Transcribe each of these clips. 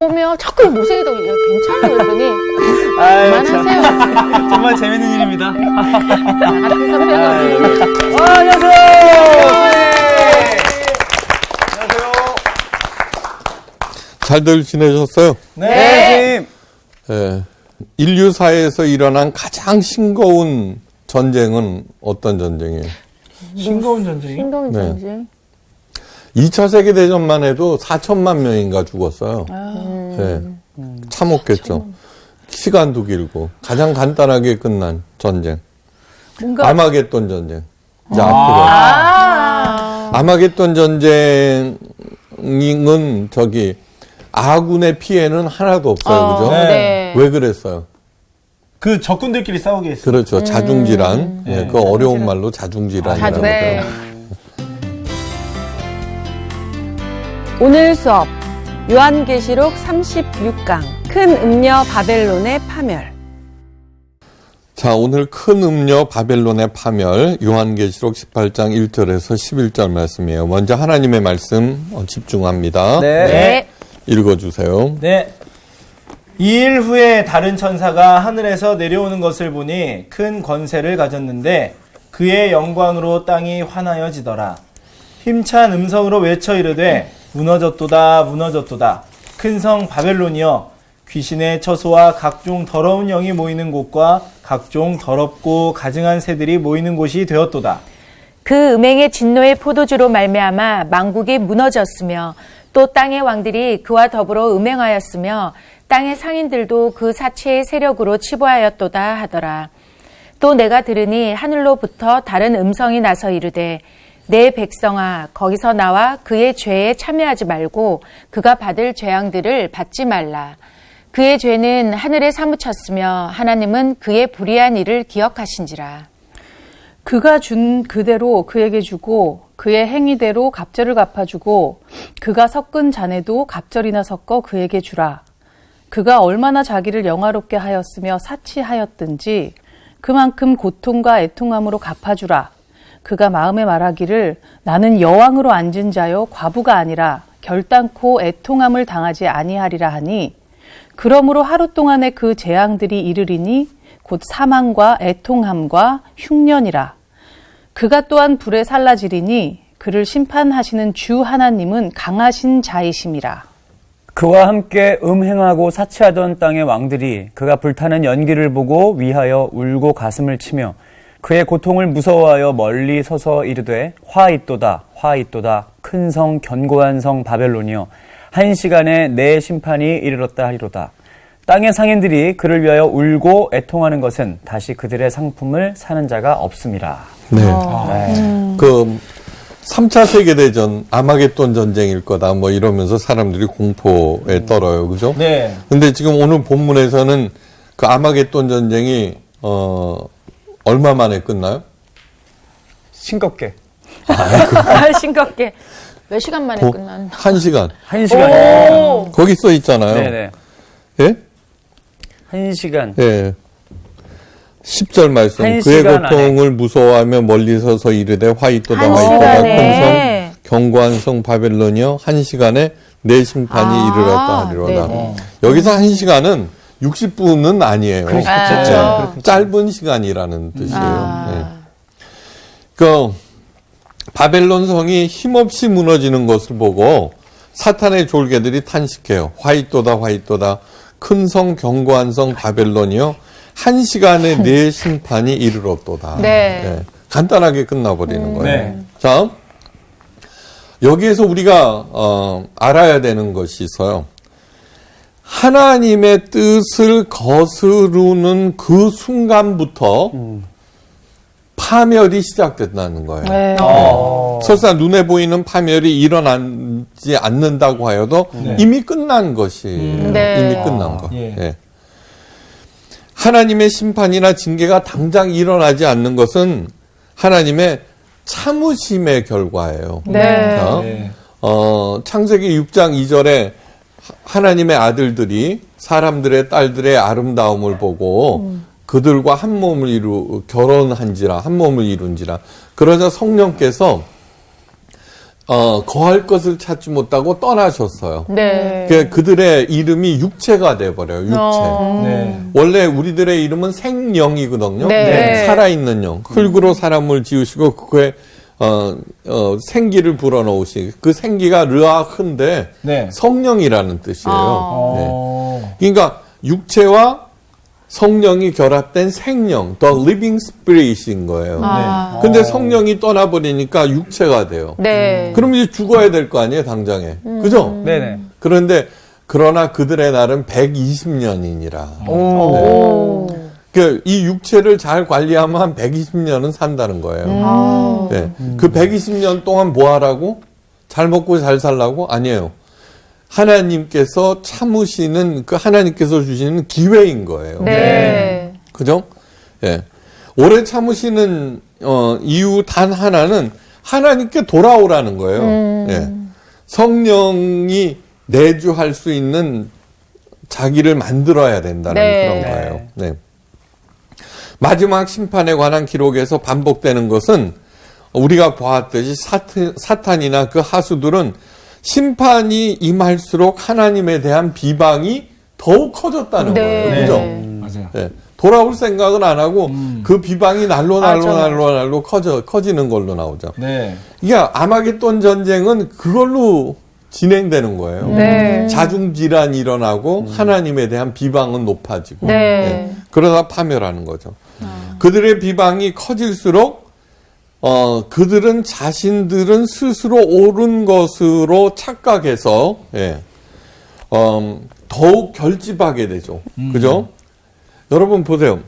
보면 자꾸 못생기다고 괜찮아요 그러더니 아유, 그만하세요. 정말 재밌는 일입니다. 같은 선배가 안녕하세요. 잘들 지내셨어요? 네, 예. 인류사에서 일어난 가장 싱거운 전쟁은 어떤 전쟁이에요? 싱거운 전쟁이. 신동 네. 전쟁. 2차 세계대전만 해도 4천만 명인가 죽었어요. 예. 참혹했죠. 시간도 길고 가장 간단하게 끝난 전쟁. 뭔가 아마겟돈 전쟁. 이제 앞으로. 아마겟돈 전쟁은 저기 아군의 피해는 하나도 없어요. 그죠? 네. 왜 그랬어요? 그 적군들끼리 싸우게 했어요. 그렇죠. 자중질환. 예, 네. 그 어려운 말로 자중질환이라고 네. 해요. 오늘 수업 요한계시록 36강 큰 음녀 바벨론의 파멸. 자, 오늘 큰 음녀 바벨론의 파멸 요한계시록 18장 1절에서 11절 말씀이에요. 먼저 하나님의 말씀 집중합니다. 네. 읽어주세요. 네. 2일 후에 다른 천사가 하늘에서 내려오는 것을 보니 큰 권세를 가졌는데 그의 영광으로 땅이 환하여지더라. 힘찬 음성으로 외쳐 이르되 무너졌도다 무너졌도다. 큰 성 바벨론이여 귀신의 처소와 각종 더러운 영이 모이는 곳과 각종 더럽고 가증한 새들이 모이는 곳이 되었도다. 그 음행의 진노의 포도주로 말미암아 만국이 무너졌으며 또 땅의 왕들이 그와 더불어 음행하였으며 땅의 상인들도 그 사체의 세력으로 치부하였도다 하더라. 또 내가 들으니 하늘로부터 다른 음성이 나서 이르되 내 백성아 거기서 나와 그의 죄에 참여하지 말고 그가 받을 재앙들을 받지 말라. 그의 죄는 하늘에 사무쳤으며 하나님은 그의 불의한 일을 기억하신지라. 그가 준 그대로 그에게 주고 그의 행위대로 갑절을 갚아주고 그가 섞은 잔에도 갑절이나 섞어 그에게 주라. 그가 얼마나 자기를 영화롭게 하였으며 사치하였든지 그만큼 고통과 애통함으로 갚아주라. 그가 마음에 말하기를 나는 여왕으로 앉은 자요 과부가 아니라 결단코 애통함을 당하지 아니하리라 하니 그러므로 하루 동안에 그 재앙들이 이르리니 곧 사망과 애통함과 흉년이라. 그가 또한 불에 살라지리니 그를 심판하시는 주 하나님은 강하신 자이심이라. 그와 함께 음행하고 사치하던 땅의 왕들이 그가 불타는 연기를 보고 위하여 울고 가슴을 치며 그의 고통을 무서워하여 멀리 서서 이르되 화 있도다 화 있도다 큰 성 견고한 성 바벨론이여 한 시간에 내 심판이 이르렀다 하리로다. 땅의 상인들이 그를 위하여 울고 애통하는 것은 다시 그들의 상품을 사는 자가 없음이라. 네. 그 3차 세계대전 아마겟돈 전쟁일 거다 뭐 이러면서 사람들이 공포에 떨어요. 그죠? 네. 근데 지금 오늘 본문에서는 그 아마겟돈 전쟁이 얼마 만에 끝나요? 싱겁게. 싱겁게. 몇 시간 만에 끝난. 1시간. 한 시간에. 거기 써 있잖아요. 네네. 예? 한 시간. 예. 10절 말씀. 한 그의 시간 고통을 무서워하며 멀리 서서 이르되 화이토다 한 화이토다 시간에. 큰 성 견고한 성 바벨론이여 한 시간에 내 심판이 이르렀다 하리로다. 네네. 여기서 1시간은 60분은 아니에요. 그렇죠. 짧은 시간이라는 뜻이에요. 네. 그 바벨론 성이 힘없이 무너지는 것을 보고 사탄의 졸개들이 탄식해요. 화이토다 화이토다 큰 성 견고한 성 바벨론이요 한 시간에 내 심판이 이르렀도다. 네. 간단하게 끝나버리는 거예요. 네. 자, 여기에서 우리가 알아야 되는 것이 있어요. 하나님의 뜻을 거스르는 그 순간부터 파멸이 시작된다는 거예요. 네. 설사 눈에 보이는 파멸이 일어나지 않는다고 하여도 이미 끝난 것이 네. 이미 끝난 거. 예. 예. 하나님의 심판이나 징계가 당장 일어나지 않는 것은 하나님의 참으심의 결과예요. 네. 자, 네. 창세기 6장 2절에 하나님의 아들들이 사람들의 딸들의 아름다움을 보고 그들과 한 몸을 결혼한지라 한 몸을 이룬지라. 그러자 성령께서 거할 것을 찾지 못하고 떠나셨어요. 네. 그들의 이름이 육체가 돼버려요. 육체. 네. 원래 우리들의 이름은 생령이거든요. 네. 살아있는 영. 흙으로 사람을 지으시고 그에 생기를 불어넣으시. 그 생기가 르아흐인데 네. 성령이라는 뜻이에요. 네. 어. 그러니까 육체와 성령이 결합된 생령, the living spirit인 거예요. 아. 근데 성령이 떠나버리니까 육체가 돼요. 네. 그럼 이제 죽어야 될 거 아니에요, 당장에. 그죠? 네네. 그러나 그들의 날은 120년이니라. 오. 이 육체를 잘 관리하면 한 120년은 산다는 거예요. 네. 그 120년 동안 뭐 하라고? 잘 먹고 잘 살라고? 아니에요. 하나님께서 참으시는, 하나님께서 주시는 기회인 거예요. 네. 그죠? 예. 오래 참으시는, 이유 단 하나는 하나님께 돌아오라는 거예요. 예. 성령이 내주할 수 있는 자기를 만들어야 된다는 네. 그런 거예요. 네. 마지막 심판에 관한 기록에서 반복되는 것은 우리가 보았듯이 사탄이나 그 하수들은 심판이 임할수록 하나님에 대한 비방이 더욱 커졌다는 네. 거예요. 그죠? 맞아요. 네. 돌아올 생각은 안 하고 그 비방이 날로 커지는 걸로 나오죠. 네. 이게 아마겟돈 전쟁은 그걸로 진행되는 거예요. 네. 자중질환이 일어나고 하나님에 대한 비방은 높아지고 네. 그러다 파멸하는 거죠. 그들의 비방이 커질수록 그들은 자신들은 스스로 옳은 것으로 착각해서 더욱 결집하게 되죠. 그죠? 여러분 보세요.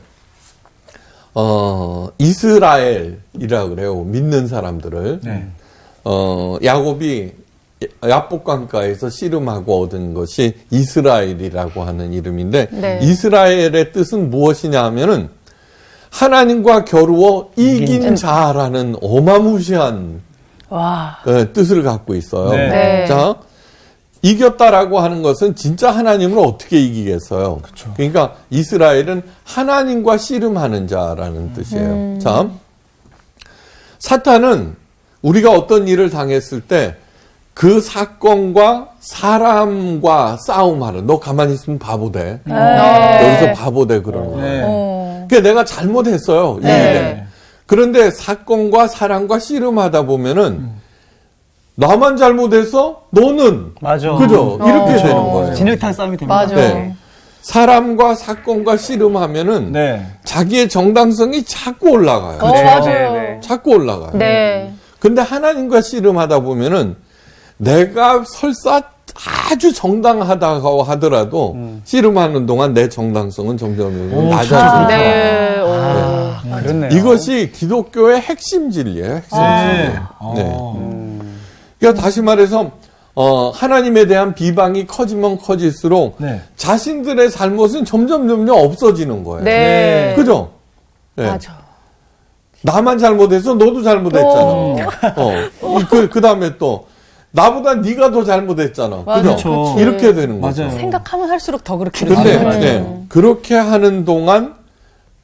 이스라엘이라 그래요. 믿는 사람들을. 네. 야곱이 야복강가에서 씨름하고 얻은 것이 이스라엘이라고 하는 이름인데 네. 이스라엘의 뜻은 무엇이냐 하면은 하나님과 겨루어 이긴 자라는 어마무시한 와. 뜻을 갖고 있어요. 네. 네. 자, 이겼다라고 하는 것은 진짜 하나님을 어떻게 이기겠어요? 그러니까 이스라엘은 하나님과 씨름하는 자라는 뜻이에요. 자, 사탄은 우리가 어떤 일을 당했을 때 그 사건과 사람과 싸움하는, 너 가만히 있으면 바보 돼. 여기서 바보 돼 그러는 거예요. 네. 그러니까 내가 잘못했어요. 이 일에. 그런데 사건과 사람과 씨름하다 보면은 나만 잘못해서 너는 맞아. 그죠? 이렇게 되는 거예요. 진흙탕 싸움이 됩니다. 맞아. 네. 사람과 사건과 씨름하면은 네. 자기의 정당성이 자꾸 올라가요. 맞아요. 자꾸 올라가요. 네. 근데 하나님과 씨름하다 보면은 내가 설사 아주 정당하다고 하더라도 씨름하는 동안 내 정당성은 점점 낮아지는 네. 그렇네요. 이것이 기독교의 핵심 진리예요. 핵심 진리. 네. 그러니까 다시 말해서 하나님에 대한 비방이 커지면 커질수록 네. 자신들의 잘못은 점점 없어지는 거예요. 네. 그죠? 네. 맞아. 나만 잘못해서 너도 잘못했잖아. 그 다음에 또 나보다 네가 더 잘못했잖아. 맞아. 그죠? 그치. 이렇게 되는 거죠. 맞아요. 생각하면 할수록 더 그렇게 근데 되죠. 네, 그렇게 하는 동안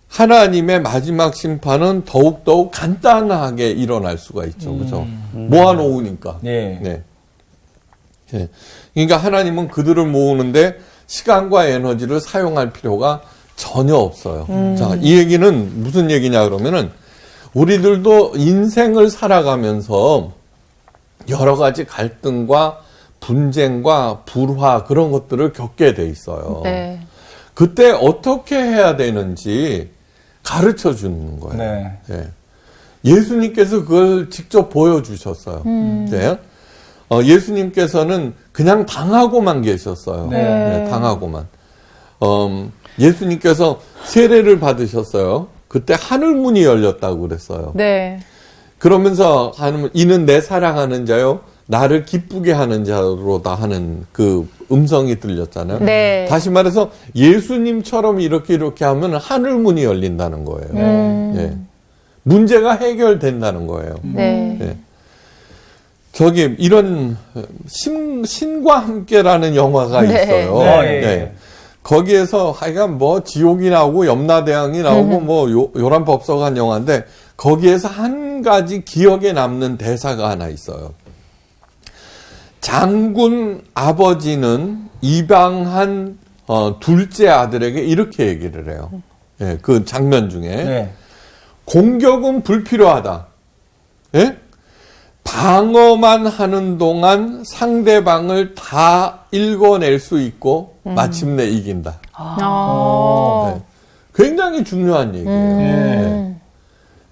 하나님의 마지막 심판은 더욱 간단하게 일어날 수가 있죠. 그죠? 모아놓으니까. 네. 네. 네. 그러니까 하나님은 그들을 모으는데 시간과 에너지를 사용할 필요가 전혀 없어요. 자, 이 얘기는 무슨 얘기냐 그러면은 우리들도 인생을 살아가면서 여러 가지 갈등과 분쟁과 불화 그런 것들을 겪게 돼 있어요. 네. 그때 어떻게 해야 되는지 가르쳐 주는 거예요. 네. 네. 예수님께서 그걸 직접 보여주셨어요. 네. 예수님께서는 그냥 당하고만 계셨어요. 네. 당하고만. 예수님께서 세례를 받으셨어요. 그때 하늘문이 열렸다고 그랬어요. 네. 그러면서 이는 내 사랑하는 자요, 나를 기쁘게 하는 자로다 하는 그 음성이 들렸잖아요. 네. 다시 말해서 예수님처럼 이렇게 하면 하늘문이 열린다는 거예요. 예. 문제가 해결된다는 거예요. 네. 예. 저기 이런 신과 함께라는 영화가 네. 있어요. 네. 네. 거기에서 하여간 뭐 지옥이 나오고 염라대왕이 나오고 뭐 요란법서관 영화인데 거기에서 한 가지 기억에 남는 대사가 하나 있어요. 장군 아버지는 입양한 둘째 아들에게 이렇게 얘기를 해요. 예, 그 장면 중에 네. 공격은 불필요하다. 예? 방어만 하는 동안 상대방을 다 읽어낼 수 있고 마침내 이긴다. 네. 굉장히 중요한 얘기예요. 네.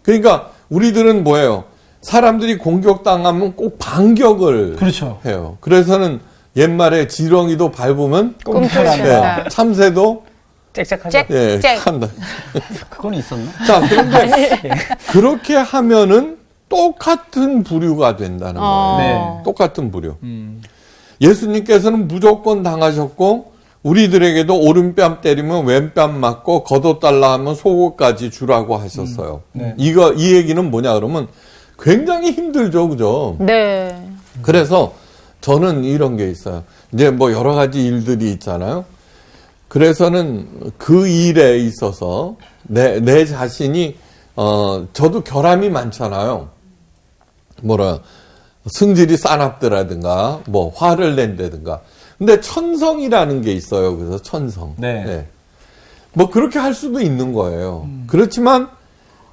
그러니까 우리들은 뭐예요? 사람들이 공격당하면 꼭 반격을 그렇죠. 해요. 그래서는 옛말에 지렁이도 밟으면 꿈틀한다. 참새도 짹짹하죠. 예, 짹. 한다. 그건 있었나? 자, 그런데 그렇게 하면은 똑같은 부류가 된다는 거예요. 네. 똑같은 부류. 예수님께서는 무조건 당하셨고 우리들에게도 오른뺨 때리면 왼뺨 맞고 걷어달라 하면 속옷까지 주라고 하셨어요. 네. 이 얘기는 뭐냐 그러면 굉장히 힘들죠, 그죠? 네. 그래서 저는 이런 게 있어요. 이제 뭐 여러 가지 일들이 있잖아요. 그래서는 그 일에 있어서 내 자신이 저도 결함이 많잖아요. 승질이 싸납더라든가 뭐 화를 낸다든가. 근데 천성이라는 게 있어요. 그래서 천성. 네. 뭐 그렇게 할 수도 있는 거예요. 그렇지만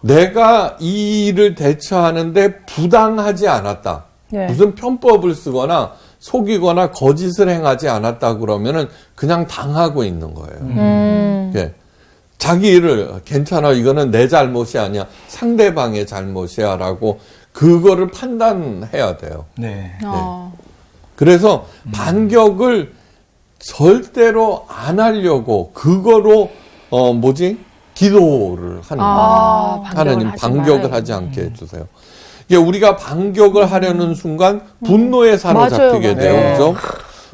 내가 이 일을 대처하는데 부당하지 않았다. 네. 무슨 편법을 쓰거나 속이거나 거짓을 행하지 않았다 그러면은 그냥 당하고 있는 거예요. 예. 자기 일을 괜찮아 이거는 내 잘못이 아니야 상대방의 잘못이야라고 그거를 판단해야 돼요. 네. 그래서 반격을 절대로 안 하려고 그거로 기도를 하는 거예요. 하나님 반격을 하지 않게 해주세요. 이게 우리가 반격을 하려는 순간 분노에 사로잡히게 맞아요. 돼요. 네. 그죠?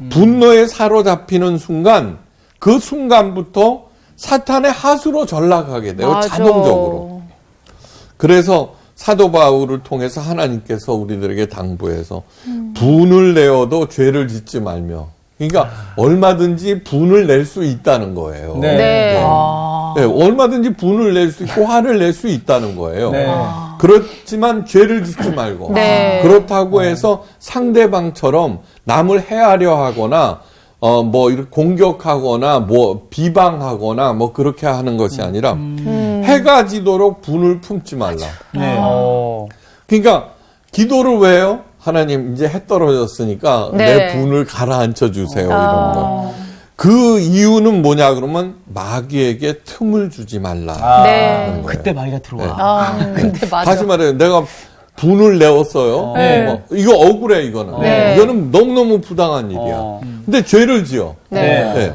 분노에 사로잡히는 순간 그 순간부터 사탄의 하수로 전락하게 돼요. 맞아. 자동적으로. 그래서 사도 바울을 통해서 하나님께서 우리들에게 당부해서 분을 내어도 죄를 짓지 말며 그러니까 얼마든지 분을 낼 수 있다는 거예요. 네. 네. 네, 얼마든지 분을 낼 수 있고 화를 낼 수 있다는 거예요. 네. 그렇지만 죄를 짓지 말고 네. 그렇다고 해서 상대방처럼 남을 해하려 하거나 뭐 이렇게 공격하거나 뭐 비방하거나 뭐 그렇게 하는 것이 아니라 해가 지도록 분을 품지 말라. 네. 그러니까 기도를 왜 해요? 하나님 이제 해 떨어졌으니까 네. 내 분을 가라앉혀 주세요. 이런 거. 그 이유는 뭐냐 그러면 마귀에게 틈을 주지 말라. 네. 그때 마귀가 들어와. 근데 맞아. 다시 말해요. 내가 분을 내었어요. 네. 이거 억울해 이거는. 네. 이거는 너무너무 부당한 일이야. 근데 죄를 지어. 네.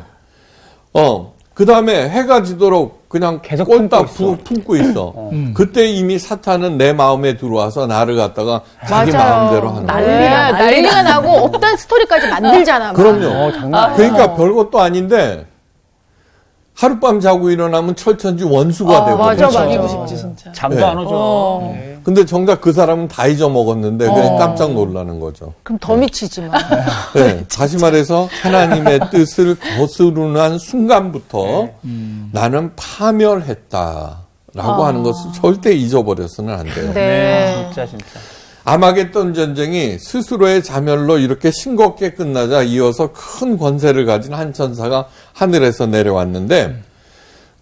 그 다음에 해가 지도록 그냥 계속 꼴딱 품고 있어. 품고 있어. 그때 이미 사탄은 내 마음에 들어와서 나를 갖다가 자기 마음대로 하는 거야. 난리가 나고 없던 스토리까지 만들잖아. 막. 그럼요. 장난 아니야. 그러니까 별것도 아닌데 하룻밤 자고 일어나면 철천지 원수가 맞아, 되거든요. 맞아. 죽이고 싶지 진짜. 잠도 네. 안 오죠. 네. 근데 정작 그 사람은 다 잊어먹었는데 그냥 깜짝 놀라는 거죠. 그럼 더 미치지 마. 네, 다시 말해서 하나님의 뜻을 거스르는 순간부터 나는 파멸했다라고 하는 것을 절대 잊어버려서는 안 돼요. 네. 진짜. 아마겟돈 전쟁이 스스로의 자멸로 이렇게 싱겁게 끝나자 이어서 큰 권세를 가진 한 천사가 하늘에서 내려왔는데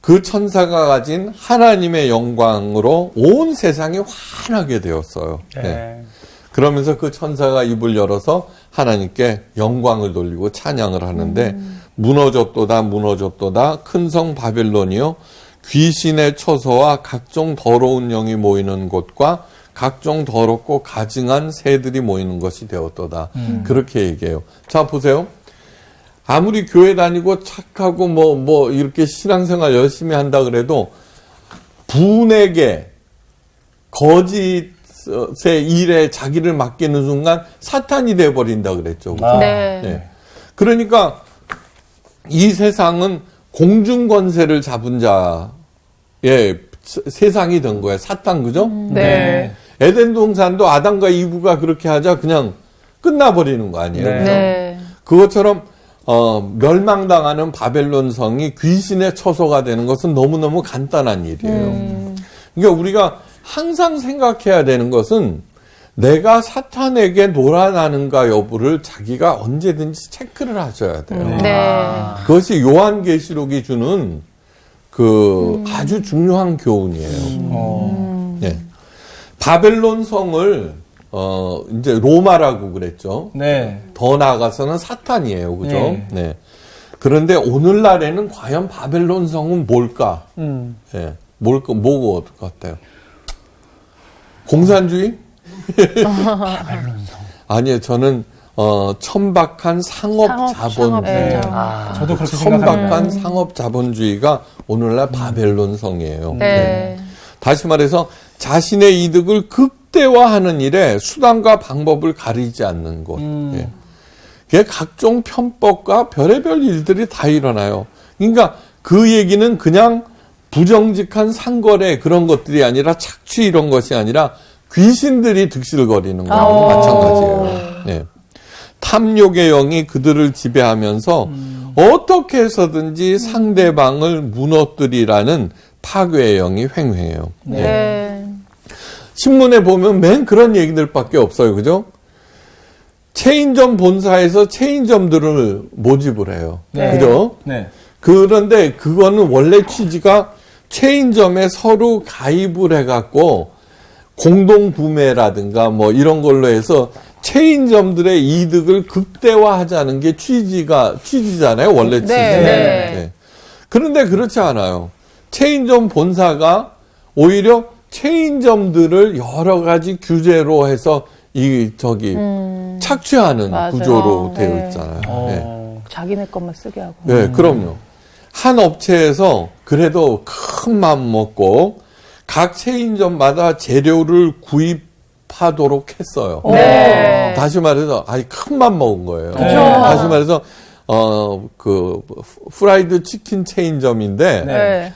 그 천사가 가진 하나님의 영광으로 온 세상이 환하게 되었어요. 네. 그러면서 그 천사가 입을 열어서 하나님께 영광을 돌리고 찬양을 하는데 무너졌도다 무너졌도다 큰 성 바벨론이요 귀신의 처소와 각종 더러운 영이 모이는 곳과 각종 더럽고 가증한 새들이 모이는 것이 되었도다. 그렇게 얘기해요. 자 보세요. 아무리 교회 다니고 착하고 뭐 이렇게 신앙생활 열심히 한다 그래도 분에게 거짓의 일에 자기를 맡기는 순간 사탄이 돼버린다 그랬죠. 그렇죠? 네. 네. 그러니까 이 세상은 공중권세를 잡은 자의 세상이 된 거예요. 사탄 그죠? 네. 에덴 동산도 아담과 이브가 그렇게 하자 그냥 끝나버리는 거 아니에요. 네. 네. 그것처럼 멸망당하는 바벨론 성이 귀신의 처소가 되는 것은 너무너무 간단한 일이에요. 그러니까 우리가 항상 생각해야 되는 것은 내가 사탄에게 놀아나는가 여부를 자기가 언제든지 체크를 하셔야 돼요. 네. 그것이 요한계시록이 주는 아주 중요한 교훈이에요. 네. 바벨론 성을 이제 로마라고 그랬죠. 네. 더 나아가서는 사탄이에요. 그죠? 네. 네. 그런데 오늘날에는 과연 바벨론 성은 뭘까? 예. 뭐고 같아요? 공산주의? 바벨론 성. 아니요, 저는 천박한 상업 자본주의. 저도 그렇게 생각합니다. 천박한 상업 자본주의가 오늘날 바벨론 성이에요. 네. 다시 말해서 자신의 이득을 극대화하는 일에 수단과 방법을 가리지 않는 곳. 예. 그게 각종 편법과 별의별 일들이 다 일어나요. 그러니까 그 얘기는 그냥 부정직한 상거래 그런 것들이 아니라 착취 이런 것이 아니라 귀신들이 득실거리는 거랑 마찬가지예요. 예. 탐욕의 영이 그들을 지배하면서 어떻게 해서든지 상대방을 무너뜨리라는 파괴의 영이 횡행해요. 네. 예. 신문에 보면 맨 그런 얘기들밖에 없어요. 그죠? 체인점 본사에서 체인점들을 모집을 해요. 네. 그죠? 네. 그런데 그거는 원래 취지가 체인점에 서로 가입을 해갖고 공동구매라든가 뭐 이런 걸로 해서 체인점들의 이득을 극대화하자는 게 취지잖아요. 원래 취지. 네. 그런데 그렇지 않아요. 체인점 본사가 오히려 체인점들을 여러 가지 규제로 해서 착취하는 맞아요. 구조로 되어 네. 있잖아요. 네. 자기네 것만 쓰게 하고. 네, 그럼요. 한 업체에서 그래도 큰 마음 먹고 각 체인점마다 재료를 구입하도록 했어요. 네. 다시 말해서 큰 맘 먹은 거예요. 다시 말해서 프라이드 치킨 체인점인데 네.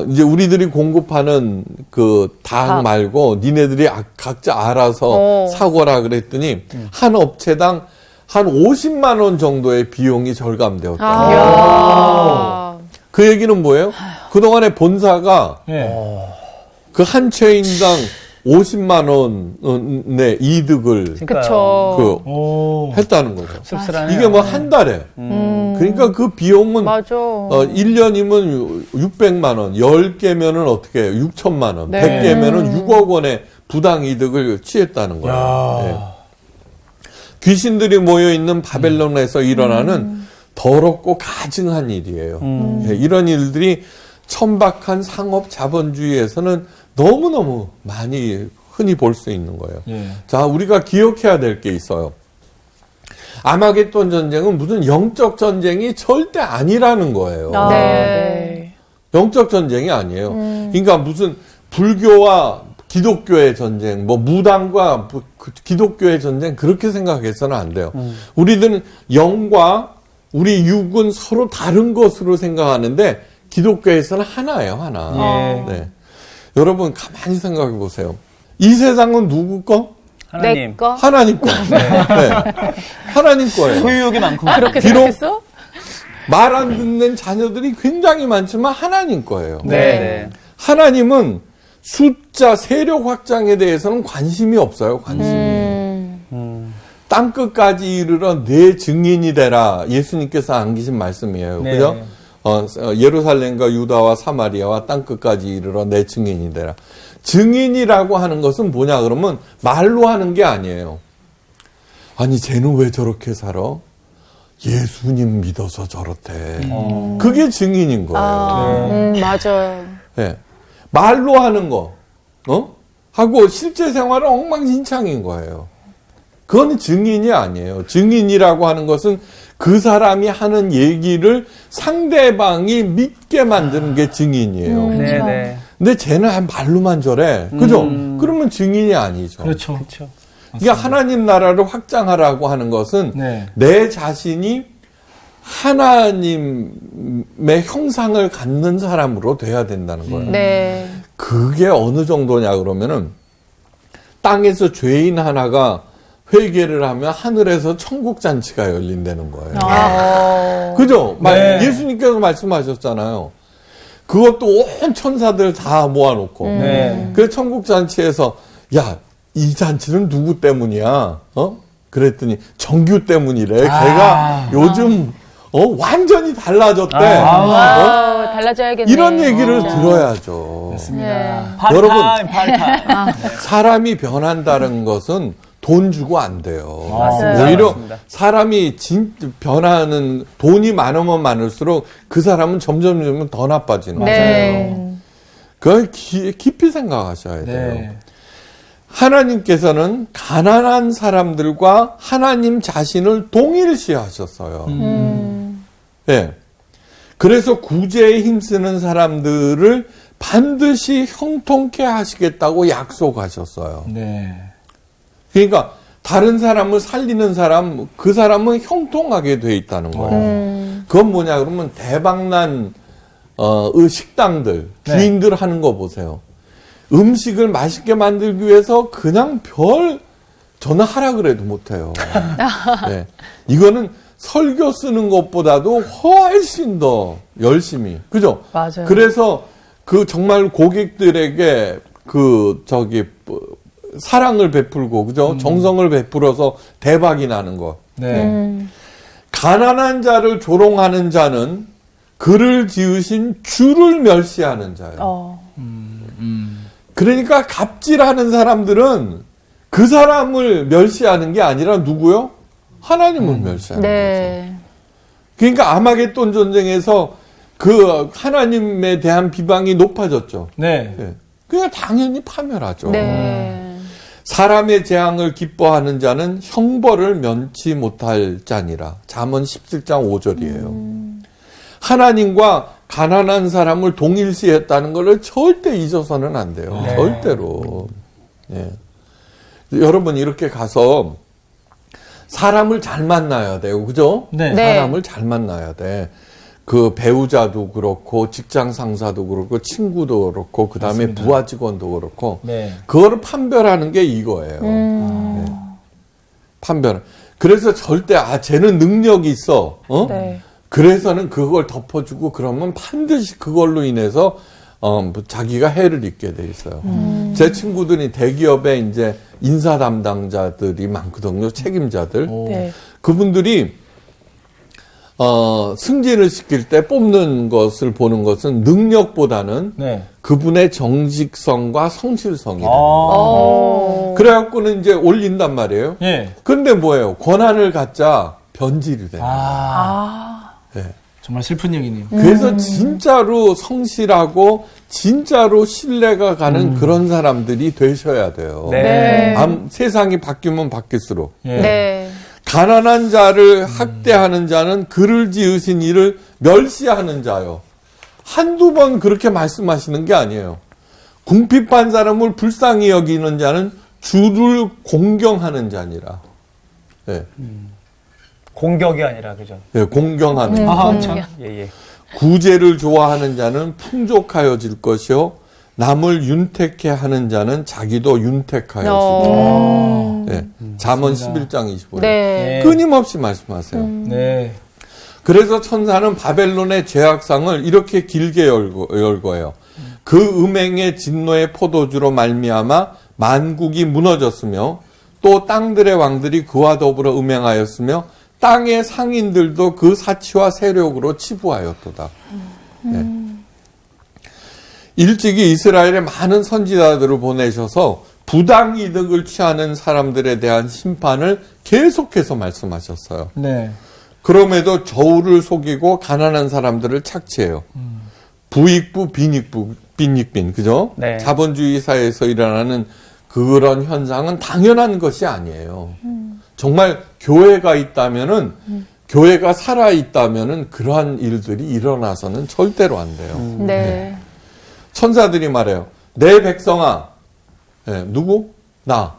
이제 우리들이 공급하는 닭 말고 니네들이 각자 알아서 사거라 그랬더니 한 업체당 한 50만 원 정도의 비용이 절감되었다. 그 얘기는 뭐예요? 그동안에 본사가 네. 그 한 체인당 50만 원의 이득을 그쵸. 오. 했다는 거죠. 씁쓸하네요. 이게 뭐 한 달에. 그러니까 그 비용은 맞아. 1년이면 600만 원, 10개면은 어떻게 해요? 6천만 원, 네. 100개면은 6억 원의 부당 이득을 취했다는 거예요. 야. 네. 귀신들이 모여 있는 바벨론에서 일어나는 더럽고 가증한 일이에요. 네, 이런 일들이 천박한 상업 자본주의에서는 너무너무 많이 흔히 볼 수 있는 거예요. 예. 자, 우리가 기억해야 될 게 있어요. 아마겟돈 전쟁은 무슨 영적 전쟁이 절대 아니라는 거예요. 네. 영적 전쟁이 아니에요. 그러니까 무슨 불교와 기독교의 전쟁, 뭐 무당과 기독교의 전쟁 그렇게 생각해서는 안 돼요. 우리들은 영과 우리 육은 서로 다른 것으로 생각하는데 기독교에서는 하나예요, 하나. 예. 네. 여러분 가만히 생각해 보세요. 이 세상은 누구 거? 하나님. 내 거? 하나님 거. 네. 하나님 거예요. 소유욕이 많고. 그렇게 비록- 생각했어? 말 안 듣는 자녀들이 굉장히 많지만 하나님 거예요. 네. 하나님은 숫자, 세력 확장에 대해서는 관심이 없어요. 관심이. 땅 끝까지 이르러 내 증인이 되라. 예수님께서 안기신 말씀이에요. 네. 그죠? 예루살렘과 유다와 사마리아와 땅 끝까지 이르러 내 증인이 되라. 증인이라고 하는 것은 뭐냐 그러면 말로 하는 게 아니에요. 아니 쟤는 왜 저렇게 살아? 예수님 믿어서 저렇대. 그게 증인인 거예요. 맞아요. 네. 말로 하는 거, 하고 실제 생활은 엉망진창인 거예요. 그건 증인이 아니에요. 증인이라고 하는 것은 그 사람이 하는 얘기를 상대방이 믿게 만드는 게 증인이에요. 네네. 근데 쟤는 말로만 저래. 그죠? 그러면 증인이 아니죠. 그렇죠. 그렇죠. 그러니까 하나님 나라를 확장하라고 하는 것은 네. 내 자신이 하나님의 형상을 갖는 사람으로 돼야 된다는 거예요. 네. 그게 어느 정도냐 그러면은 땅에서 죄인 하나가 회개를 하면 하늘에서 천국 잔치가 열린다는 거예요. 그죠? 네. 예수님께서 말씀하셨잖아요. 그것도 온 천사들 다 모아놓고 네. 그 천국 잔치에서 야 이 잔치는 누구 때문이야? 그랬더니 정규 때문이래. 걔가 요즘 완전히 달라졌대. 달라져야겠네. 이런 얘기를 들어야죠. 네. 여러분, 파타임. 사람이 변한다는 것은 돈 주고 안 돼요. 맞습니다. 오히려 맞습니다. 사람이 변하는 돈이 많으면 많을수록 그 사람은 점점 더 나빠지는 거예요. 네. 그걸 깊이 생각하셔야 돼요. 네. 하나님께서는 가난한 사람들과 하나님 자신을 동일시하셨어요. 예. 그래서 구제에 힘쓰는 사람들을 반드시 형통케 하시겠다고 약속하셨어요. 네. 그러니까 다른 사람을 살리는 사람, 그 사람은 형통하게 돼 있다는 거예요. 그건 뭐냐 그러면 대박난 식당들, 네. 주인들 하는 거 보세요. 음식을 맛있게 만들기 위해서 그냥 저는 하라 그래도 못해요. 네. 이거는 설교 쓰는 것보다도 훨씬 더 열심히. 그죠? 맞아요. 그래서 정말 고객들에게 사랑을 베풀고, 그죠? 정성을 베풀어서 대박이 나는 것. 네. 가난한 자를 조롱하는 자는 그를 지으신 주를 멸시하는 자예요. 그러니까 갑질하는 사람들은 그 사람을 멸시하는 게 아니라 누구요? 하나님을 멸시하는 네. 거죠. 그러니까 아마겟돈 전쟁에서 그 하나님에 대한 비방이 높아졌죠. 네. 예. 그냥 당연히 파멸하죠. 네. 사람의 재앙을 기뻐하는 자는 형벌을 면치 못할 자니라. 잠언 17장 5절이에요. 하나님과 가난한 사람을 동일시했다는 것을 절대 잊어서는 안 돼요. 네. 절대로. 예. 여러분 이렇게 가서 사람을 잘 만나야 돼요. 그죠? 네. 네. 사람을 잘 만나야 돼. 그 배우자도 그렇고 직장 상사도 그렇고 친구도 그렇고 그다음에 맞습니다. 부하 직원도 그렇고 네. 그거를 판별하는 게 이거예요. 네. 판별. 그래서 절대 쟤는 능력이 있어. 네. 그래서는 그걸 덮어주고 그러면 반드시 그걸로 인해서 자기가 해를 입게 돼 있어요. 제 친구들이 대기업에 이제 인사 담당자들이 많거든요. 책임자들. 네. 그분들이 승진을 시킬 때 뽑는 것을 보는 것은 능력보다는 네. 그분의 정직성과 성실성이다. 그래갖고는 이제 올린단 말이에요. 예. 근데 뭐예요? 권한을 갖자 변질이 돼요. 네. 정말 슬픈 얘기네요. 그래서 진짜로 성실하고 진짜로 신뢰가 가는 그런 사람들이 되셔야 돼요. 네. 세상이 바뀌면 바뀔수록. 예. 네. 가난한 자를 학대하는 자는 그를 지으신 이를 멸시하는 자요. 한두 번 그렇게 말씀하시는 게 아니에요. 궁핍한 사람을 불쌍히 여기는 자는 주를 공경하는 자니라. 네. 공격이 아니라 그죠? 네, 공경하는 자. 아, 참. 예. 구제를 좋아하는 자는 풍족하여질 것이요 남을 윤택해 하는 자는 자기도 윤택하여지리라. 네. 잠언 11장 25절. 네. 끊임없이 말씀하세요. 네. 그래서 천사는 바벨론의 죄악상을 이렇게 길게 열거해요. 그 음행의 진노의 포도주로 말미암아 만국이 무너졌으며 또 땅들의 왕들이 그와 더불어 음행하였으며 땅의 상인들도 그 사치와 세력으로 치부하였도다. 네. 일찍이 이스라엘에 많은 선지자들을 보내셔서 부당이득을 취하는 사람들에 대한 심판을 계속해서 말씀하셨어요. 네. 그럼에도 저울을 속이고 가난한 사람들을 착취해요. 부익부, 빈익빈, 그죠? 네. 자본주의 사회에서 일어나는 그런 현상은 당연한 것이 아니에요. 정말 교회가 있다면은, 교회가 살아있다면은 그러한 일들이 일어나서는 절대로 안 돼요. 네. 천사들이 말해요. 내 백성아, 네, 누구? 나.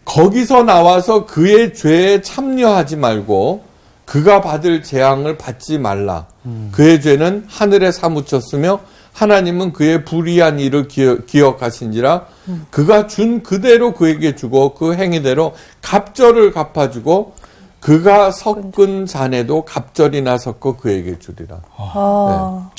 거기서 나와서 그의 죄에 참여하지 말고 그가 받을 재앙을 받지 말라. 그의 죄는 하늘에 사무쳤으며 하나님은 그의 불의한 일을 기억하신지라 그가 준 그대로 그에게 주고 그 행위대로 갑절을 갚아주고 그가 섞은 잔에도 갑절이나 섞어 그에게 주리라. 네.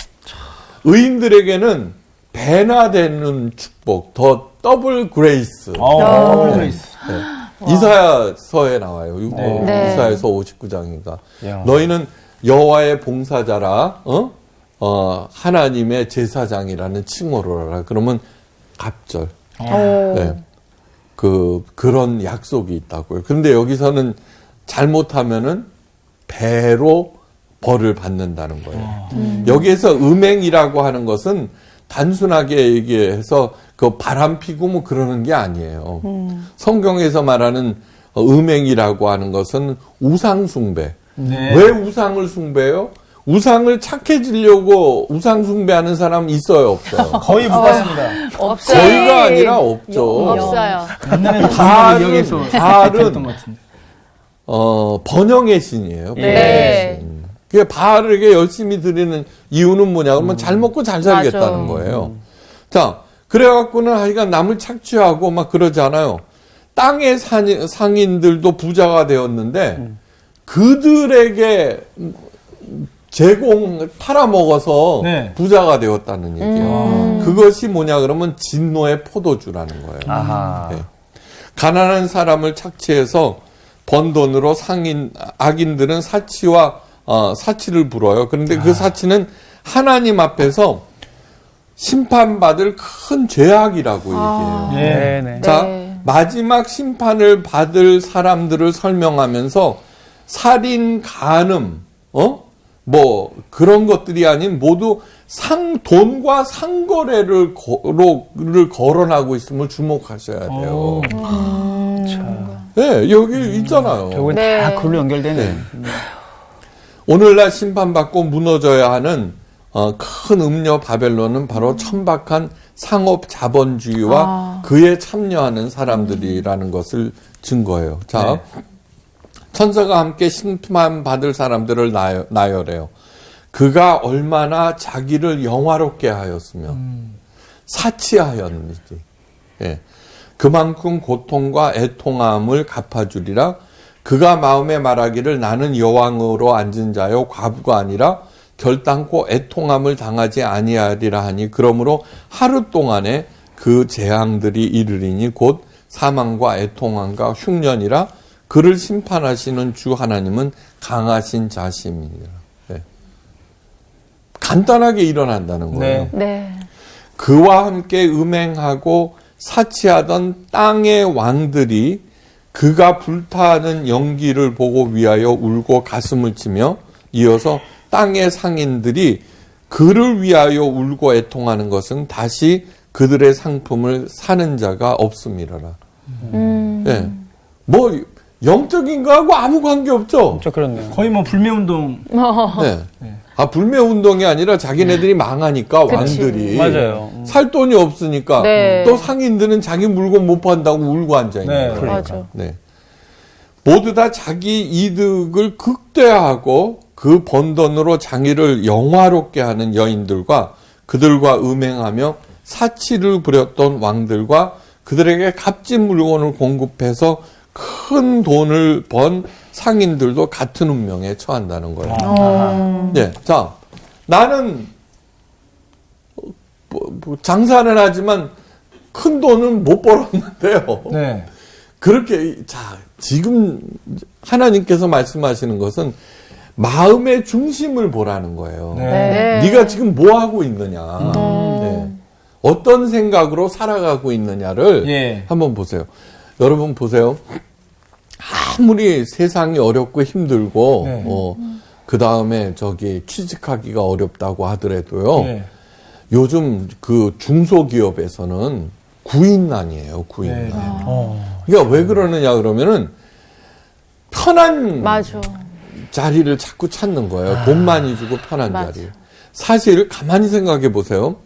의인들에게는 배나 되는 축복, 더 더블 그레이스. 더블 그레이스. 네. 이사야서에 나와요. 네. 이사야서 59장인가. 야. 너희는 여호와의 봉사자라, 하나님의 제사장이라는 칭호를 하라. 그러면 갑절. 네. 그런 약속이 있다고요. 그런데 여기서는 잘못하면은 배로 벌을 받는다는 거예요. 여기에서 음행이라고 하는 것은 단순하게 얘기해서 그 바람 피고 뭐 그러는 게 아니에요. 성경에서 말하는 음행이라고 하는 것은 우상숭배. 네. 왜 우상을 숭배해요? 우상을 착해지려고 우상 숭배하는 사람 있어요, 없어요? 거의 못 봤습니다. 없어요. 거의가 아니라 없죠. 없어요. 옛날에는 발은- 여기에서 발은- 했던 것 같은데. 번영의 신이에요. 번영의 네. 신. 그게 바르게 열심히 드리는 이유는 뭐냐 그러면 잘 먹고 잘 살겠다는 맞아. 거예요. 자, 그래갖고는 하여간 남을 착취하고 막 그러잖아요. 땅의 상인들도 부자가 되었는데 그들에게 팔아먹어서 네. 부자가 되었다는 얘기예요. 그것이 뭐냐 그러면 진노의 포도주라는 거예요. 아하. 네. 가난한 사람을 착취해서 번 돈으로 악인들은 사치를 부려요. 그런데 그 사치는 하나님 앞에서 심판받을 큰 죄악이라고 얘기해요. 예. 네네. 자, 네. 마지막 심판을 받을 사람들을 설명하면서 살인, 간음, 뭐 그런 것들이 아닌 모두 돈과 상거래를 거론하고 있음을 주목하셔야 돼요. 네, 여기 있잖아요. 결국은 네. 다 그걸로 연결되네. 오늘날 심판받고 무너져야 하는 큰 음녀 바벨론은 바로 천박한 상업 자본주의와 그에 참여하는 사람들이라는 것을 증거해요. 자, 천사가 함께 심판받을 사람들을 나열해요. 그가 얼마나 자기를 영화롭게 하였으며 사치하였는지. 예. 그만큼 고통과 애통함을 갚아주리라. 그가 마음에 말하기를 나는 여왕으로 앉은 자요 과부가 아니라 결단코 애통함을 당하지 아니하리라 하니 그러므로 하루 동안에 그 재앙들이 이르리니 곧 사망과 애통함과 흉년이라. 그를 심판하시는 주 하나님은 강하신 자심이니라. 네. 간단하게 일어난다는 거예요. 네. 네. 그와 함께 음행하고 사치하던 땅의 왕들이 그가 불타는 연기를 보고 위하여 울고 가슴을 치며 이어서 땅의 상인들이 그를 위하여 울고 애통하는 것은 다시 그들의 상품을 사는 자가 없음이라라. 네. 뭐 영적인 거하고 아무 관계 없죠. 진짜 그렇네요. 거의 뭐 불매운동. 네. 불매 운동이 아니라 자기네들이 망하니까 왕들이 맞아요. 살 돈이 없으니까 네. 또 상인들은 자기 물건 못 판다고 울고 앉아 있는 네. 거예요. 맞아. 네. 모두 다 자기 이득을 극대화하고 그 번 돈으로 장의를 영화롭게 하는 여인들과 그들과 음행하며 사치를 부렸던 왕들과 그들에게 값진 물건을 공급해서 큰 돈을 번 상인들도 같은 운명에 처한다는 거예요. 네. 자, 나는 장사는 하지만 큰 돈은 못 벌었는데요. 네. 그렇게 지금 하나님께서 말씀하시는 것은 마음의 중심을 보라는 거예요. 네. 네가 지금 뭐 하고 있느냐, 네. 어떤 생각으로 살아가고 있느냐를 예. 한번 보세요. 여러분 보세요. 아무리 세상이 어렵고 힘들고 네. 그 다음에 취직하기가 어렵다고 하더라도요. 네. 요즘 그 중소기업에서는 구인난이에요. 구인난. 네. 그러니까 왜 그러느냐 그러면은 편한 맞아. 자리를 자꾸 찾는 거예요. 돈 많이 주고 편한 맞아. 자리. 사실 가만히 생각해 보세요.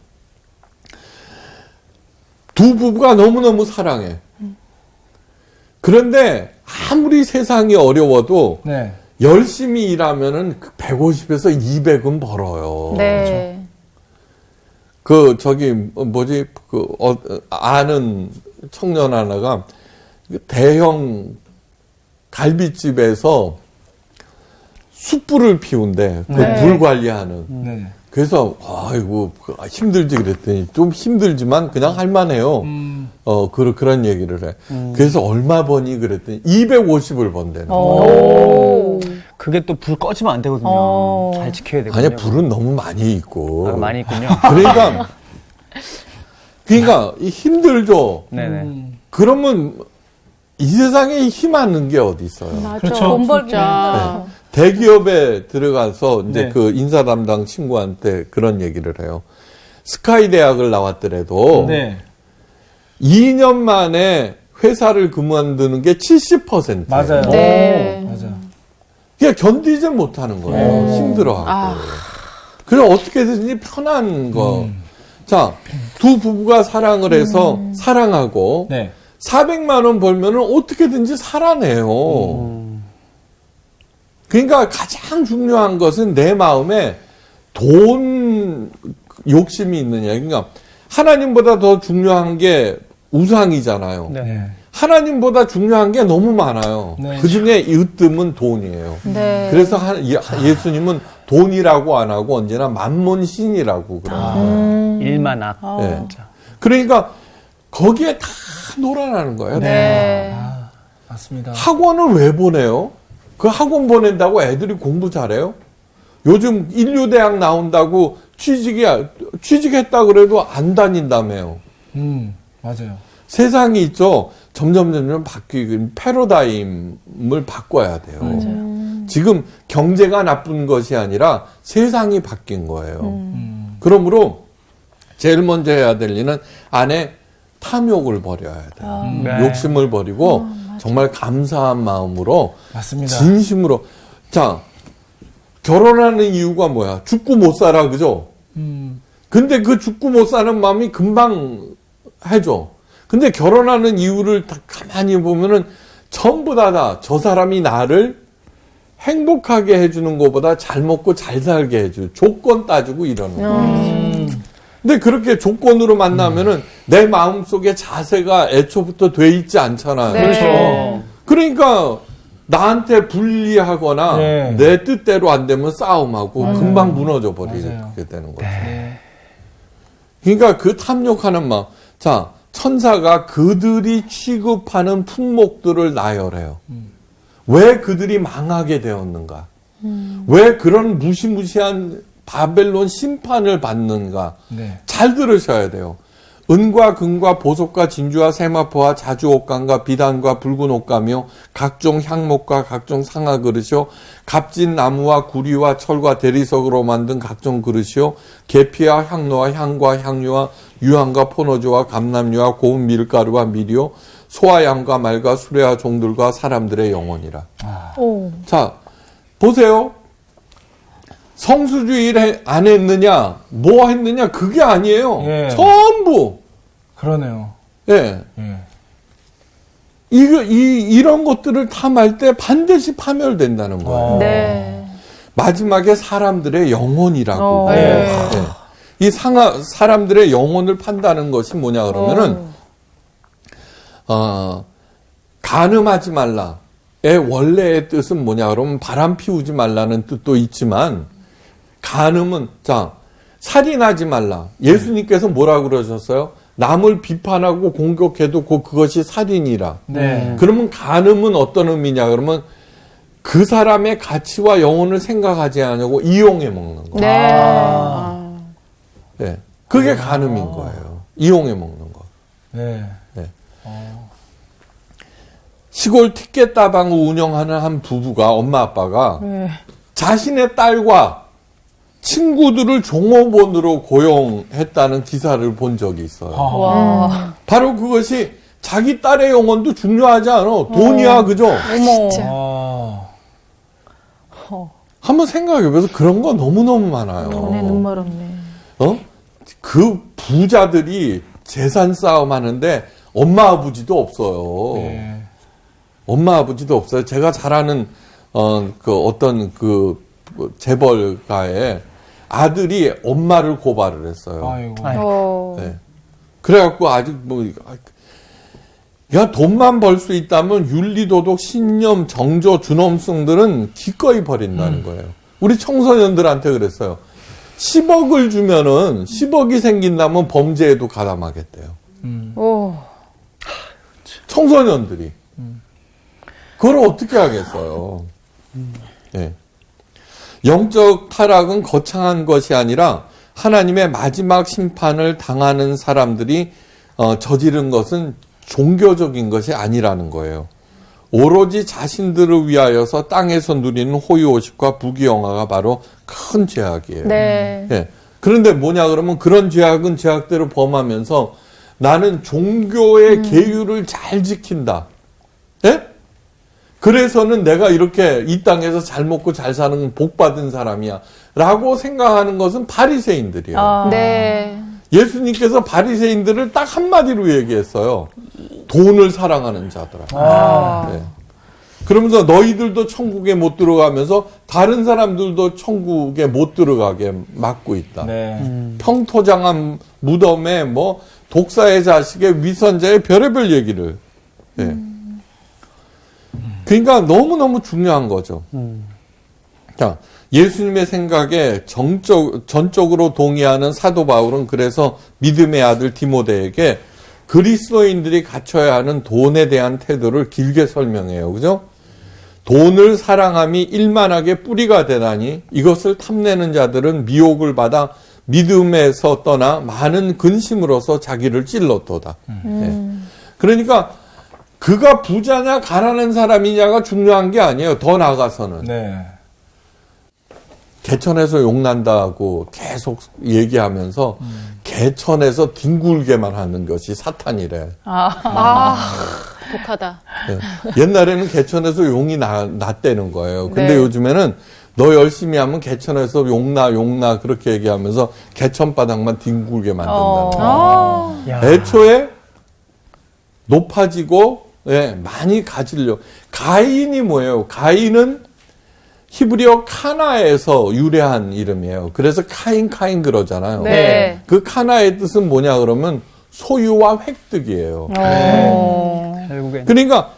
두 부부가 너무너무 사랑해. 그런데 아무리 세상이 어려워도 네. 열심히 일하면은 150에서 200은 벌어요. 네. 아는 청년 하나가 대형 갈비집에서 숯불을 피운대. 네. 물 관리하는. 네. 그래서, 아이고, 힘들지 그랬더니 좀 힘들지만 그냥 할만해요. 그런 얘기를 해. 그래서 얼마 버니 그랬더니 250을 번대는 거야. 오. 그게 또 불 꺼지면 안 되거든요. 잘 지켜야 되거든요. 아니, 불은 너무 많이 있고. 아, 많이 있군요. 그러니까 힘들죠. 네네. 그러면 이 세상에 힘하는 게 어디 있어요? 맞아. 그렇죠. 돈 벌기 진짜. 힘들어. 대기업에 들어가서 이제 네. 그 인사 담당 친구한테 그런 얘기를 해요. 스카이 대학을 나왔더라도 네. 2년 만에 회사를 그만두는 게 70%예요. 맞아요. 네. 맞아요. 그냥 견디지 못하는 거예요. 힘들어하고. 그래서 어떻게든지 편한 거. 자, 두 부부가 사랑을 해서 사랑하고 네. 400만 원 벌면은 어떻게든지 살아내요. 그러니까 가장 중요한 것은 내 마음에 돈 욕심이 있느냐. 그러니까 하나님보다 더 중요한 게 우상이잖아요. 네. 네. 하나님보다 중요한 게 너무 많아요. 네. 그 중에 으뜸은 돈이에요. 네. 그래서 예수님은 돈이라고 안 하고 언제나 만몬신이라고 그래요. 일만 악. 네. 진짜. 그러니까 거기에 다 놀아나는 거예요. 네. 맞습니다. 학원을 왜 보내요? 그 학원 보낸다고 애들이 공부 잘해요? 요즘 인류대학 나온다고 취직했다 그래도 안 다닌다며요. 맞아요. 세상이 있죠. 점점 바뀌고 패러다임을 바꿔야 돼요. 지금 경제가 나쁜 것이 아니라 세상이 바뀐 거예요. 그러므로 제일 먼저 해야 될 일은 안에 탐욕을 버려야 돼요. 네. 욕심을 버리고 정말 감사한 마음으로 맞습니다. 진심으로. 자, 결혼하는 이유가 뭐야? 죽고 못 살아, 그죠? 근데 그 죽고 못 사는 마음이 금방 해줘. 근데 결혼하는 이유를 다 가만히 보면은 전부 다 저 사람이 나를 행복하게 해주는 것보다 잘 먹고 잘 살게 해줘. 조건 따지고 이러는 거예요. 근데 그렇게 조건으로 만나면은 내 마음속에 자세가 애초부터 돼 있지 않잖아요. 네. 그렇죠. 그러니까 나한테 불리하거나 네. 내 뜻대로 안 되면 싸움하고 금방 무너져 버리게 맞아요. 되는 거죠. 네. 그러니까 그 탐욕하는 마음. 자, 천사가 그들이 취급하는 품목들을 나열해요. 왜 그들이 망하게 되었는가? 왜 그런 무시무시한 바벨론 심판을 받는가? 네. 잘 들으셔야 돼요. 은과 금과 보석과 진주와 세마포와 자주 옷감과 비단과 붉은 옷감이요 각종 향목과 각종 상아 그릇이요 값진 나무와 구리와 철과 대리석으로 만든 각종 그릇이요 계피와 향로와 향과 향유와 유향과 포도주와 감람유와 고운 밀가루와 밀이요 소와 양과 말과 수레와 종들과 사람들의 영혼이라. 오. 자, 보세요. 성수주일 안 했느냐, 뭐 했느냐, 그게 아니에요. 예. 전부. 그러네요. 예. 예. 이런 것들을 탐할 때 반드시 파멸된다는 거예요. 네. 마지막에 사람들의 영혼이라고. 네. 이 사람들의 영혼을 판다는 것이 뭐냐, 그러면은, 간음하지 말라의 원래의 뜻은 뭐냐, 그러면 바람 피우지 말라는 뜻도 있지만, 간음은, 자, 살인하지 말라. 예수님께서 뭐라고 그러셨어요? 남을 비판하고 공격해도 그것이 살인이라. 네. 그러면 간음은 어떤 의미냐? 그러면 그 사람의 가치와 영혼을 생각하지 않고 이용해 먹는 거. 네. 네. 그게 간음인 거예요. 이용해 먹는 거. 네. 시골 티켓다방을 운영하는 한 부부가 엄마 아빠가 네. 자신의 딸과 친구들을 종업원으로 고용했다는 기사를 본 적이 있어요. 와. 바로 그것이 자기 딸의 영혼도 중요하지 않아. 돈이야, 그죠? 어머. 한번 생각해보세요. 그런 거 너무너무 많아요. 눈에 눈물 없네. 그 부자들이 재산 싸움 하는데 엄마 아버지도 없어요. 네. 엄마 아버지도 없어요. 제가 잘 아는 어떤 재벌가에 아들이 엄마를 고발을 했어요. 아이고. 네. 그래갖고 아직 야, 돈만 벌 수 있다면 윤리도덕, 신념, 정조, 준엄성들은 기꺼이 버린다는 거예요. 우리 청소년들한테 그랬어요. 10억을 주면은 10억이 생긴다면 범죄에도 가담하겠대요. 오. 청소년들이. 그걸 어떻게 하겠어요. 예. 영적 타락은 거창한 것이 아니라 하나님의 마지막 심판을 당하는 사람들이 저지른 것은 종교적인 것이 아니라는 거예요. 오로지 자신들을 위하여서 땅에서 누리는 호의호식과 부귀영화가 바로 큰 죄악이에요. 네. 예. 그런데 뭐냐 그러면 그런 죄악은 죄악대로 범하면서 나는 종교의 계율을 잘 지킨다. 예? 그래서는 내가 이렇게 이 땅에서 잘 먹고 잘 사는 복 받은 사람이야. 라고 생각하는 것은 바리새인들이에요. 네. 예수님께서 바리새인들을 딱 한마디로 얘기했어요. 돈을 사랑하는 자들아. 네. 그러면서 너희들도 천국에 못 들어가면서 다른 사람들도 천국에 못 들어가게 막고 있다. 네. 평토장한 무덤에 뭐 독사의 자식의 위선자의 별의별 얘기를. 예. 그러니까 너무너무 중요한 거죠. 자, 예수님의 생각에 전적으로 동의하는 사도 바울은 그래서 믿음의 아들 디모데에게 그리스도인들이 갖춰야 하는 돈에 대한 태도를 길게 설명해요. 그죠? 돈을 사랑함이 일만하게 뿌리가 되다니 이것을 탐내는 자들은 미혹을 받아 믿음에서 떠나 많은 근심으로서 자기를 찔렀도다. 예. 그러니까 그가 부자냐 가난한 사람이냐가 중요한 게 아니에요. 더 나아가서는. 네. 개천에서 욕난다고 계속 얘기하면서 개천에서 뒹굴게만 하는 것이 사탄이래. 독하다. 예. 옛날에는 개천에서 용이 났다는 거예요. 근데 네. 요즘에는 너 열심히 하면 개천에서 용나 그렇게 얘기하면서 개천바닥만 뒹굴게 만든다는 거예요. 야. 애초에 높아지고 예, 많이 가지려고. 가인이 뭐예요? 가인은 히브리어 카나에서 유래한 이름이에요. 그래서 카인 그러잖아요. 네. 그 카나의 뜻은 뭐냐 그러면 소유와 획득이에요. 결국엔 그러니까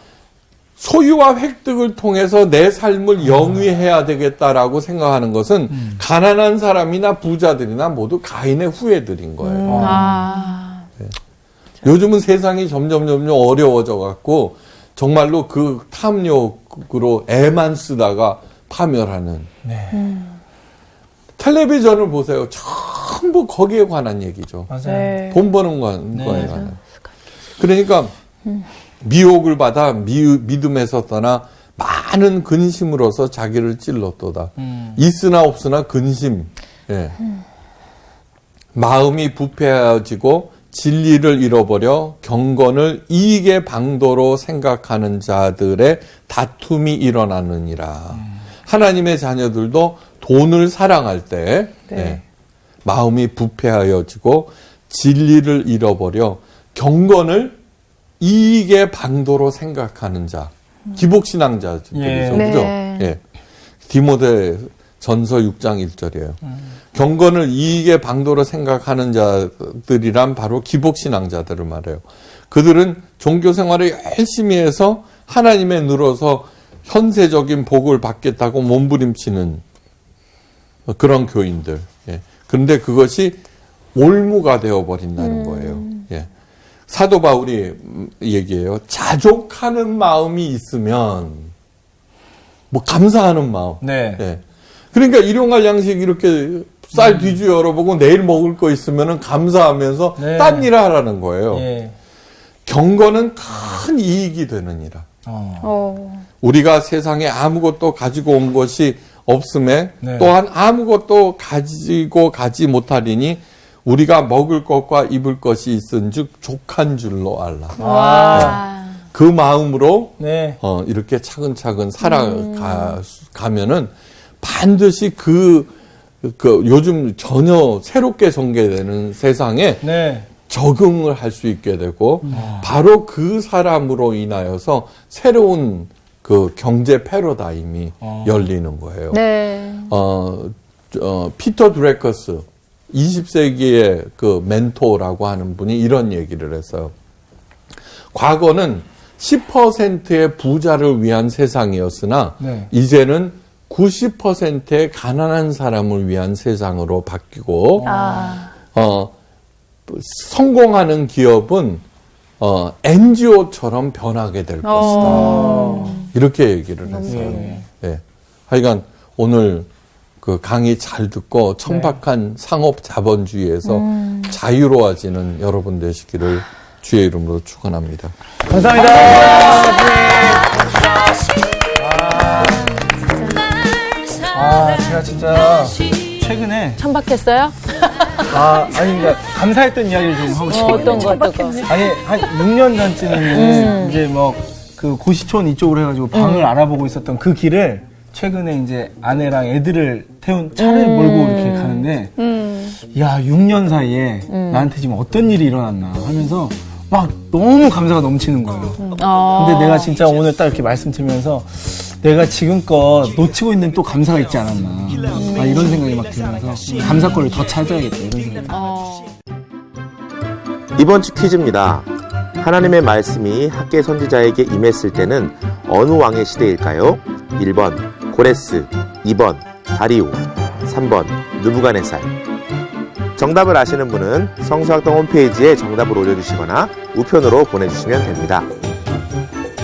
소유와 획득을 통해서 내 삶을 영위해야 되겠다라고 생각하는 것은 가난한 사람이나 부자들이나 모두 가인의 후예들인 거예요. 요즘은 세상이 점점 어려워져 갖고 정말로 그 탐욕으로 애만 쓰다가 파멸하는. 네. 텔레비전을 보세요. 전부 거기에 관한 얘기죠. 맞아요. 네. 돈 버는 거에 네. 관한. 그러니까 미혹을 받아 믿음에서 떠나 많은 근심으로서 자기를 찔렀도다. 있으나 없으나 근심. 예. 마음이 부패해지고 진리를 잃어버려 경건을 이익의 방도로 생각하는 자들의 다툼이 일어나느니라. 하나님의 자녀들도 돈을 사랑할 때 예, 마음이 부패하여지고 진리를 잃어버려 경건을 이익의 방도로 생각하는 자, 기복신앙자들이죠. 예. 그죠? 네. 예. 디모데 전서 6장 1절이에요. 경건을 이익의 방도로 생각하는 자들이란 바로 기복신앙자들을 말해요. 그들은 종교 생활을 열심히 해서 하나님에 늘어서 현세적인 복을 받겠다고 몸부림치는 그런 교인들. 예. 그런데 그것이 올무가 되어버린다는 거예요. 예. 사도 바울이 얘기해요. 자족하는 마음이 있으면 뭐 감사하는 마음. 네. 예. 그러니까 일용할 양식 이렇게 쌀 뒤주 열어보고 내일 먹을 거 있으면 감사하면서 네. 딴 일을 하라는 거예요. 예. 경건은 큰 이익이 되느니라. 우리가 세상에 아무것도 가지고 온 것이 없음에 네. 또한 아무것도 가지고 가지 못하리니 우리가 먹을 것과 입을 것이 있은즉 족한 줄로 알라. 그 마음으로 네. 이렇게 차근차근 살아가면은 반드시 그 요즘 전혀 새롭게 전개되는 세상에 네. 적응을 할 수 있게 되고 바로 그 사람으로 인하여서 새로운 그 경제 패러다임이 열리는 거예요. 네. 피터 드래커스 20세기의 그 멘토라고 하는 분이 이런 얘기를 했어요. 과거는 10%의 부자를 위한 세상이었으나 네. 이제는 90%의 가난한 사람을 위한 세상으로 바뀌고 성공하는 기업은 NGO처럼 변하게 될 것이다. 이렇게 얘기를 했어요. 네. 하여간 오늘 그 강의 잘 듣고 천박한 상업 자본주의에서 자유로워지는 여러분 되시기를 주의 이름으로 축원합니다. 제가 진짜 최근에 천박했어요? 아니 그러니까 감사했던 이야기를 좀 하고 싶어요. 어떤 거? 아니 한 6년 전쯤에는 이제 뭐 그 고시촌 이쪽으로 해가지고 방을 알아보고 있었던 그 길을 최근에 이제 아내랑 애들을 태운 차를 몰고 이렇게 가는데 야 6년 사이에 나한테 지금 어떤 일이 일어났나 하면서 막 너무 감사가 넘치는 거예요. 근데 내가 진짜 오늘 딱 이렇게 말씀 드리면서 내가 지금껏 놓치고 있는 또 감사가 있지 않았나 이런 생각이 막 들면서 감사거리를 더 찾아야겠다 이런 생각이 이번 주 퀴즈입니다. 하나님의 말씀이 학계 선지자에게 임했을 때는 어느 왕의 시대일까요? 1번 고레스, 2번 다리오, 3번 느부갓네살. 정답을 아시는 분은 성서학당 홈페이지에 정답을 올려주시거나 우편으로 보내주시면 됩니다.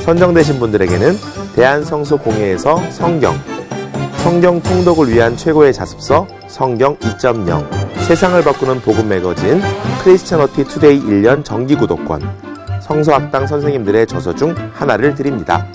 선정되신 분들에게는 대한성서공회에서 성경 통독을 위한 최고의 자습서 성경 2.0, 세상을 바꾸는 복음 매거진 크리스천어티 투데이 1년 정기 구독권, 성서학당 선생님들의 저서 중 하나를 드립니다.